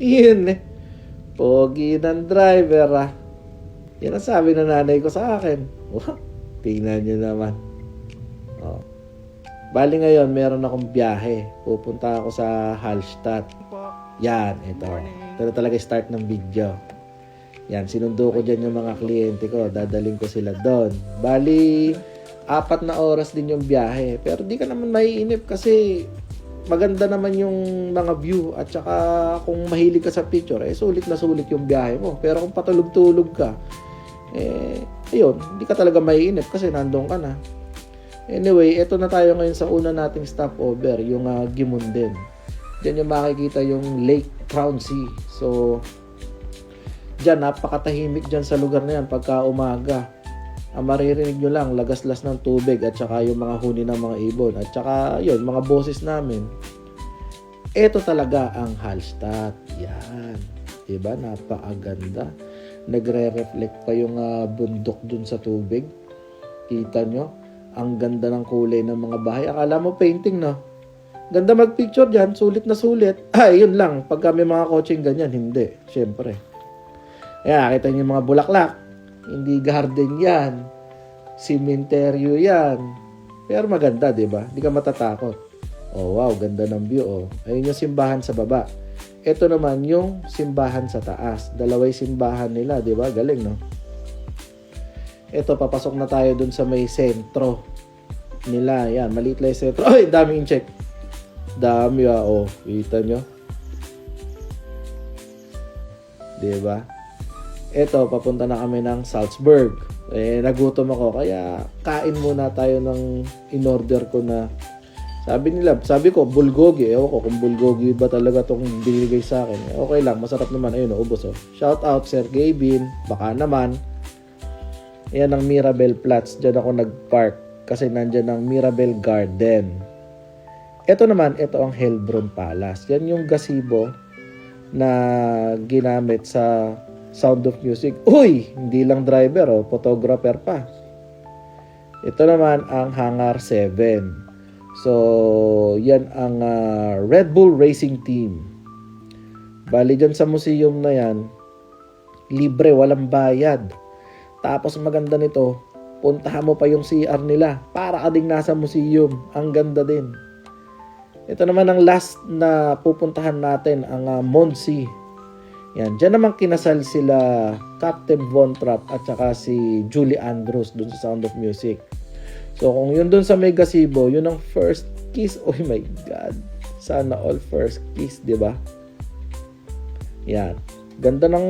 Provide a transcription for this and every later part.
Yun eh. Pogi ng driver ah. Yan ang sabi ng nanay ko sa akin. Wow, tingnan nyo naman. Oh. Bali ngayon, meron akong biyahe. Pupunta ako sa Hallstatt. Yan, ito. Ito na talaga start ng video. Yan, sinundo ko dyan yung mga kliyente ko. Dadaling ko sila doon. Bali, 4 na oras din yung biyahe. Pero di ka naman maiinip kasi maganda naman yung mga view. At saka kung mahilig ka sa picture, sulit na sulit yung biyahe mo. Pero kung patulog-tulog ka, ayun, hindi ka talaga maiinip kasi nandun ka na. Anyway, eto na tayo ngayon sa una nating stopover, yung Gimunden. Diyan yung makikita yung Lake Trounsey. So, diyan, napakatahimik dyan sa lugar na yan pagka umaga. Ang maririnig nyo lang, lagaslas ng tubig at saka yung mga huni ng mga ibon. At saka, yun, mga boses namin. Eto talaga ang Hallstatt. Yan. Diba? Napakaganda. Nagre-reflect pa yung bundok dun sa tubig. Kita nyo? Ang ganda ng kulay ng mga bahay. Akala mo painting, no? Ganda mag-picture dyan. Sulit na sulit. Yun lang. Pagka may mga coaching ganyan, hindi. Siyempre. Ayan, nakita nyo yung mga bulaklak. Hindi garden yan. Cementerio yan. Pero maganda, diba? Hindi ka matatakot. Oh, wow. Ganda ng view, oh. Ayun yung simbahan sa baba. Ito naman yung simbahan sa taas. Dalaway simbahan nila, di ba? Galing, no? Ito, papasok na tayo dun sa may sentro nila. Yan, maliit lang yung sentro. Ay, daming check. Dami, oh. Kita nyo? Di ba? Ito, papunta na kami ng Salzburg. Nagutom ako. Kaya, kain muna tayo ng in-order ko na sabi ko, bulgogi. Ewan ko kung bulgogi ba talaga itong binigay sa akin. Okay lang, masarap naman. Ayun, ubos. Oh. Shout out, Sir Gavin. Baka naman. Yan ang Mirabel Platz. Diyan ako nag-park. Kasi nandyan ang Mirabel Garden. Ito naman, ito ang Hellbrunn Palace. Yan yung gazebo na ginamit sa Sound of Music. Uy! Hindi lang driver, oh. Photographer pa. Ito naman ang Hangar 7. So, yan ang Red Bull Racing Team. Bali dyan sa museum na yan, libre, walang bayad. Tapos maganda nito, puntahan mo pa yung CR nila. Para ka ding nasa museum. Ang ganda din. Ito naman ang last na pupuntahan natin, ang Mondsee. Yan, dyan naman kinasal sila Captain Von Trapp at saka si Julie Andrews dun sa Sound of Music. So, kung yun dun sa may gazebo, yun ang first kiss. Oh my God. Sana all first kiss, di ba? Yan. Ganda ng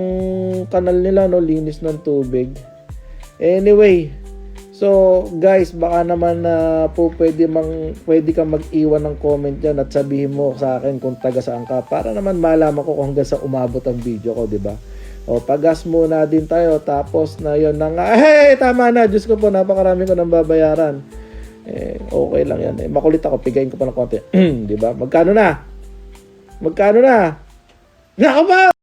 kanal nila, no? Linis ng tubig. Anyway, so guys, baka naman po pwede kang mag-iwan ng comment dyan at sabihin mo sa akin kung taga saan ka para naman malaman ko kung hanggang sa umabot ang video ko, di ba? O, pagas muna din tayo. Tapos na yun na nga. Tama na. Diyos ko po, napakarami ko nang babayaran. Okay lang yan. Makulit ako. Pigayin ko pa ng konti. Diba? Magkano na? Nako ba?